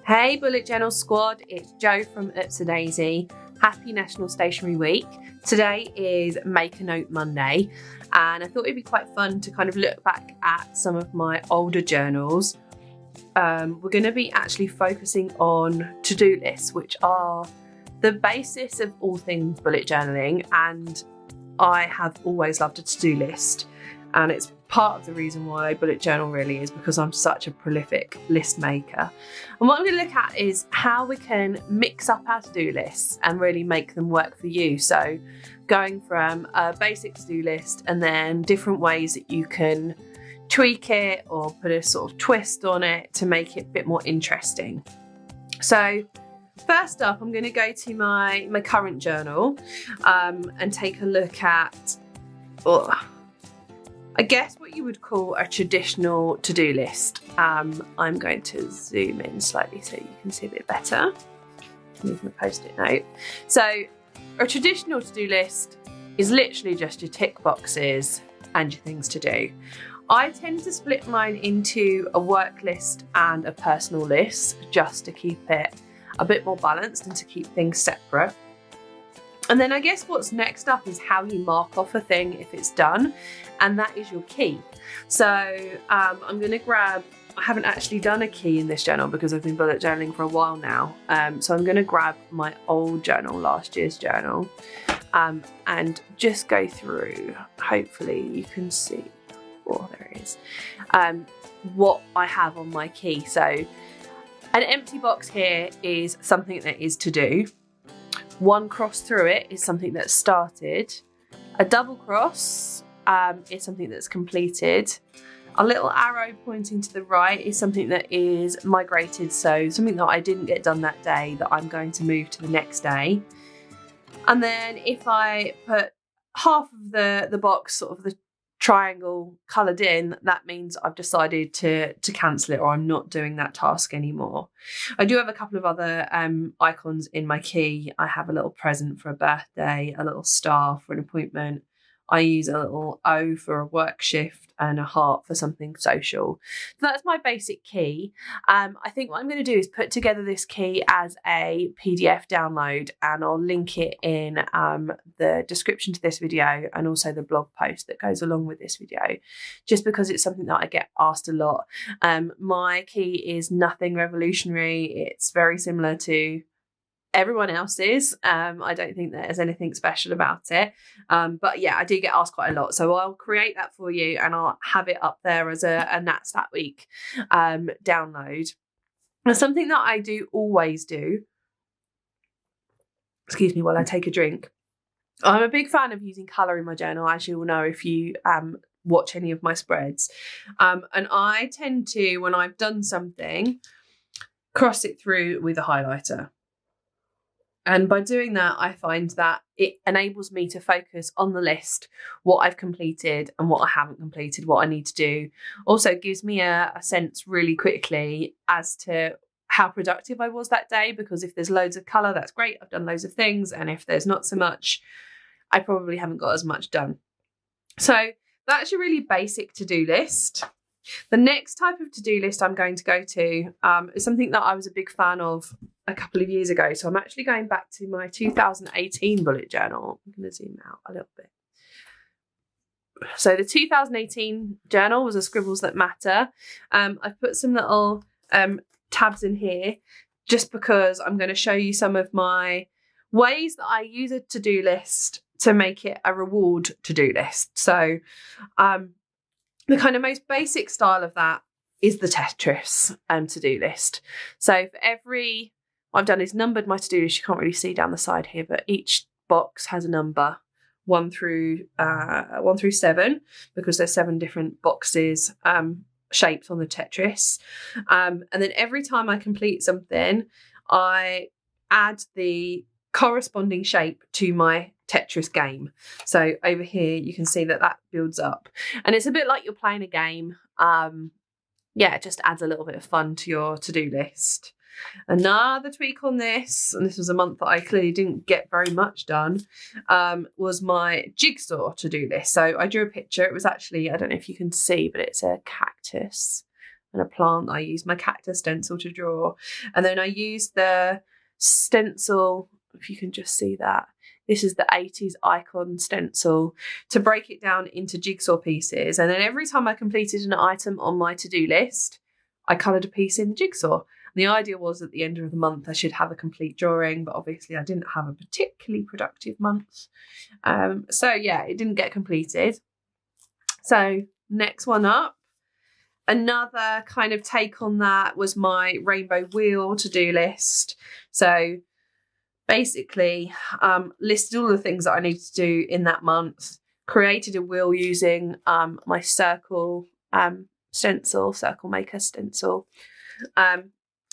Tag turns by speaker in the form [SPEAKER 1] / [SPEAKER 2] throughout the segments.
[SPEAKER 1] Hey Bullet Journal Squad, it's Jo from Daisy. Happy National Stationery Week. Today is Make a Note Monday, and I thought it'd be quite fun to kind of look back at some of my older journals. We're going to be actually focusing on to-do lists, which are the basis of all things bullet journaling, and I have always loved a to-do list, and it's part of the reason why I bullet journal really is because I'm such a prolific list maker. And what I'm going to look at is how we can mix up our to-do lists and really make them work for you. So going from a basic to-do list and then different ways that you can tweak it or put a sort of twist on it to make it a bit more interesting. So first up, I'm going to go to my current journal and take a look at I guess what you would call a traditional to-do list. I'm going to zoom in slightly so you can see a bit better. Move my post-it note. So a traditional to-do list is literally just your tick boxes and your things to do. I tend to split mine into a work list and a personal list just to keep it a bit more balanced and to keep things separate. And then I guess what's next up is how you mark off a thing if it's done, and that is your key. So I'm going to grab, I haven't actually done a key in this journal because I've been bullet journaling for a while now. So I'm going to grab my old journal, last year's journal, and just go through. Hopefully you can see, oh there it is, what I have on my key. So an empty box here is something that is to do. One cross through it is something that's started. A double cross is something that's completed. A little arrow pointing to the right is something that is migrated, so something that I didn't get done that day that I'm going to move to the next day. And then if I put half of the box, sort of the triangle coloured in, that means I've decided to cancel it, or I'm not doing that task anymore. I do have a couple of other icons in my key. I have a little present for a birthday, a little star for an appointment. I use a little O for a work shift and a heart for something social. So that's my basic key. I think what I'm going to do is put together this key as a PDF download, and I'll link it in the description to this video and also the blog post that goes along with this video, just because it's something that I get asked a lot. My key is nothing revolutionary. It's very similar to everyone else's. I don't think there's anything special about it, but yeah, I do get asked quite a lot, so I'll create that for you and I'll have it up there as a Nats That Week download. And something that I do always do, excuse me while I take a drink, I'm a big fan of using colour in my journal, as you will know if you watch any of my spreads, and I tend to, when I've done something, cross it through with a highlighter. And by doing that, I find that it enables me to focus on the list, what I've completed and what I haven't completed, what I need to do. Also gives me a sense really quickly as to how productive I was that day, because if there's loads of colour, that's great, I've done loads of things. And if there's not so much, I probably haven't got as much done. So that's your really basic to-do list. The next type of to-do list I'm going to go to is something that I was a big fan of a couple of years ago. So I'm actually going back to my 2018 bullet journal. I'm going to zoom out a little bit. So the 2018 journal was a Scribbles That Matter. I've put some little tabs in here just because I'm going to show you some of my ways that I use a to-do list to make it a reward to-do list. So the kind of most basic style of that is the Tetris to-do list. So for every, what I've done is numbered my to-do list. You can't really see down the side here, but each box has a number, 1 through 7, because there's 7 different boxes shaped on the Tetris. And then every time I complete something, I add the corresponding shape to my Tetris game. So over here you can see that builds up, and it's a bit like you're playing a game. Yeah, it just adds a little bit of fun to your to-do list. Another tweak on this, and this was a month that I clearly didn't get very much done, was my jigsaw to-do list. So I drew a picture. It was actually, I don't know if you can see, but it's a cactus. and a plant. I used my cactus stencil to draw. And then I used the stencil, if you can just see that. This is the 80s icon stencil to break it down into jigsaw pieces. And then every time I completed an item on my to-do list, I coloured a piece in the jigsaw. The idea was at the end of the month I should have a complete drawing, but obviously I didn't have a particularly productive month. So yeah, it didn't get completed. So next one up, another kind of take on that was my rainbow wheel to-do list. So basically listed all the things that I needed to do in that month, created a wheel using my circle stencil, circle maker stencil.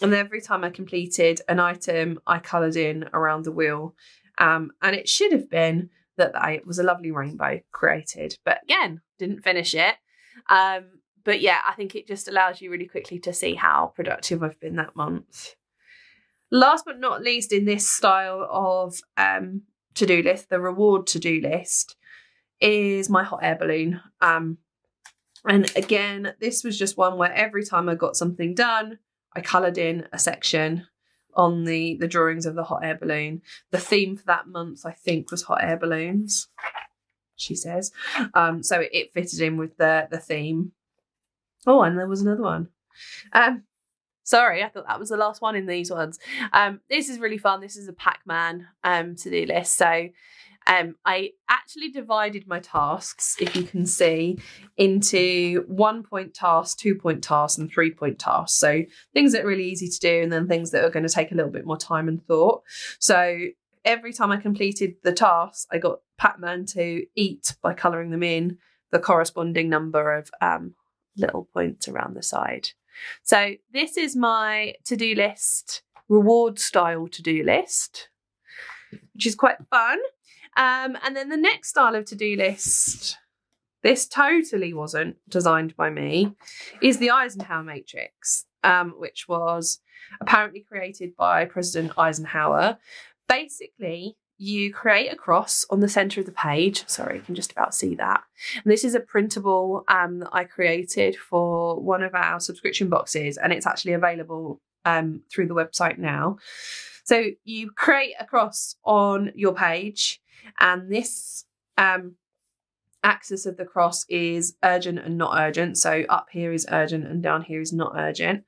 [SPEAKER 1] And every time I completed an item, I coloured in around the wheel. And it should have been that it was a lovely rainbow created. But again, didn't finish it. But yeah, I think it just allows you really quickly to see how productive I've been that month. Last but not least in this style of to-do list, the reward to-do list, is my hot air balloon. And again, this was just one where every time I got something done, I coloured in a section on the drawings of the hot air balloon. The theme for that month, I think, was hot air balloons, she says. So it fitted in with the theme. Oh, and there was another one. Sorry, I thought that was the last one in these ones. This is really fun. This is a Pac-Man to-do list. So I actually divided my tasks, if you can see, into 1-point tasks, 2-point tasks, and 3-point tasks. So things that are really easy to do, and then things that are going to take a little bit more time and thought. So every time I completed the tasks, I got Pac-Man to eat by colouring them in the corresponding number of little points around the side. So this is my to-do list, reward style to-do list, which is quite fun. And then the next style of to-do list, this totally wasn't designed by me, is the Eisenhower Matrix, which was apparently created by President Eisenhower. Basically, you create a cross on the centre of the page. Sorry, you can just about see that. And this is a printable that I created for one of our subscription boxes, and it's actually available through the website now. So you create a cross on your page, and this axis of the cross is urgent and not urgent. So up here is urgent and down here is not urgent.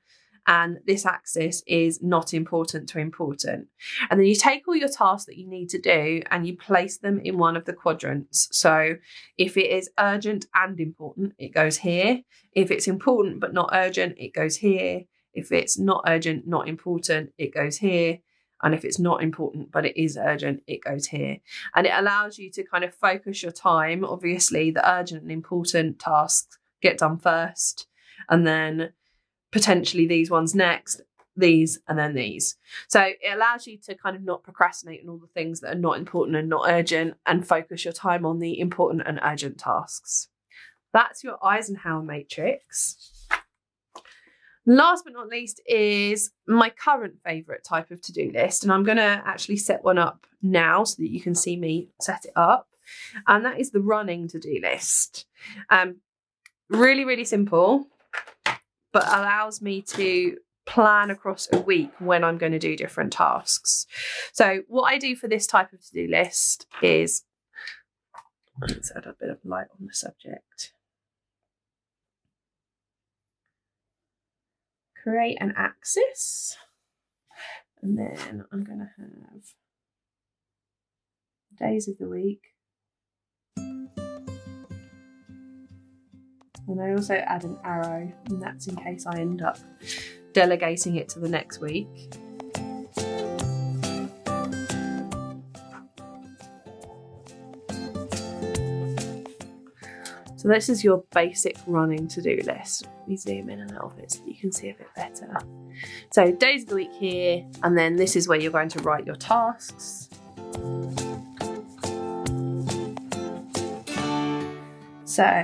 [SPEAKER 1] And this axis is not important to important. And then you take all your tasks that you need to do and you place them in one of the quadrants. So if it is urgent and important, it goes here. If it's important but not urgent, it goes here. If it's not urgent, not important, it goes here. And if it's not important but it is urgent, it goes here. And it allows you to kind of focus your time. Obviously, the urgent and important tasks get done first, and then potentially these ones next, these, and then these. So it allows you to kind of not procrastinate on all the things that are not important and not urgent, and focus your time on the important and urgent tasks. That's your Eisenhower Matrix. Last but not least is my current favourite type of to-do list. And I'm going to actually set one up now so that you can see me set it up. And that is the running to-do list. Really, really simple, but allows me to plan across a week when I'm going to do different tasks. So what I do for this type of to-do list is, let's add a bit of light on the subject. Create an axis, and then I'm going to have days of the week. And I also add an arrow, and that's in case I end up delegating it to the next week. So this is your basic running to-do list. Let me zoom in a little bit so that you can see a bit better. So days of the week here, and then this is where you're going to write your tasks. So,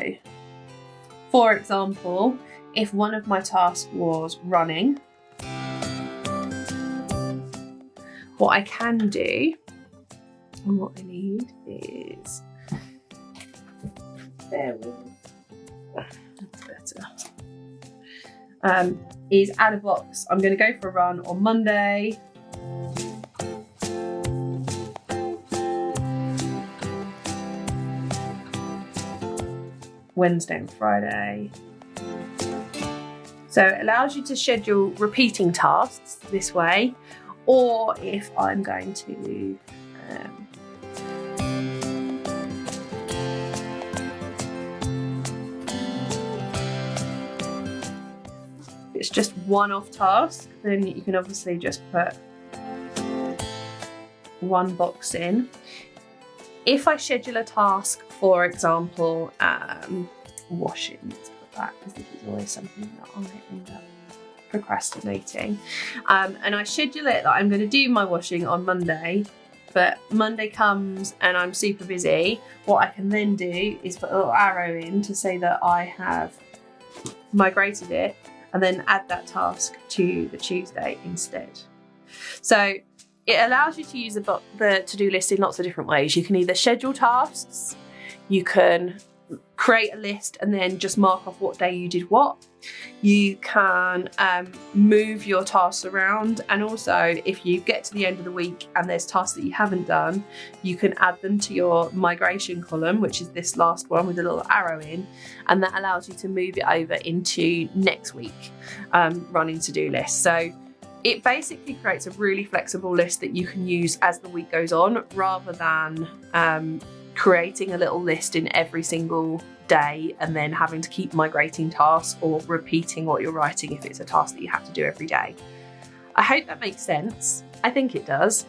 [SPEAKER 1] for example, if one of my tasks was running, what I can do, and what I need is, bear with me, that's better. is add a box. I'm going to go for a run on Monday. Wednesday and Friday. So it allows you to schedule repeating tasks this way, or if I'm going to it's just one-off task, then you can obviously just put one box in. If I schedule a task, for example, washing, let's put that, because this is always something that I end up procrastinating. And I schedule it that I'm going to do my washing on Monday, but Monday comes and I'm super busy. What I can then do is put a little arrow in to say that I have migrated it, and then add that task to the Tuesday instead. So it allows you to use the to-do list in lots of different ways. You can either schedule tasks, you can create a list and then just mark off what day you did what. You can move your tasks around, and also if you get to the end of the week and there's tasks that you haven't done, you can add them to your migration column, which is this last one with a little arrow in, and that allows you to move it over into next week running to-do list. So it basically creates a really flexible list that you can use as the week goes on, rather than creating a little list in every single day and then having to keep migrating tasks or repeating what you're writing if it's a task that you have to do every day. I hope that makes sense. I think it does.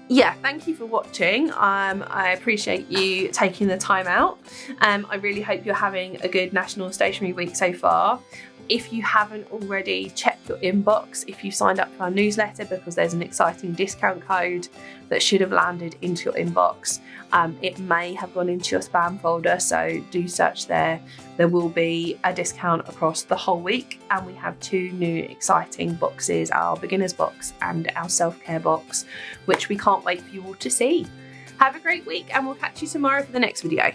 [SPEAKER 1] Yeah, thank you for watching. I appreciate you taking the time out. I really hope you're having a good National Stationery Week so far. If you haven't already, check your inbox if you signed up for our newsletter, because there's an exciting discount code that should have landed into your inbox. It may have gone into your spam folder, so do search there. There will be a discount across the whole week, and we have 2 new exciting boxes, our beginners box and our self-care box, which we can't wait for you all to see. Have a great week, and we'll catch you tomorrow for the next video.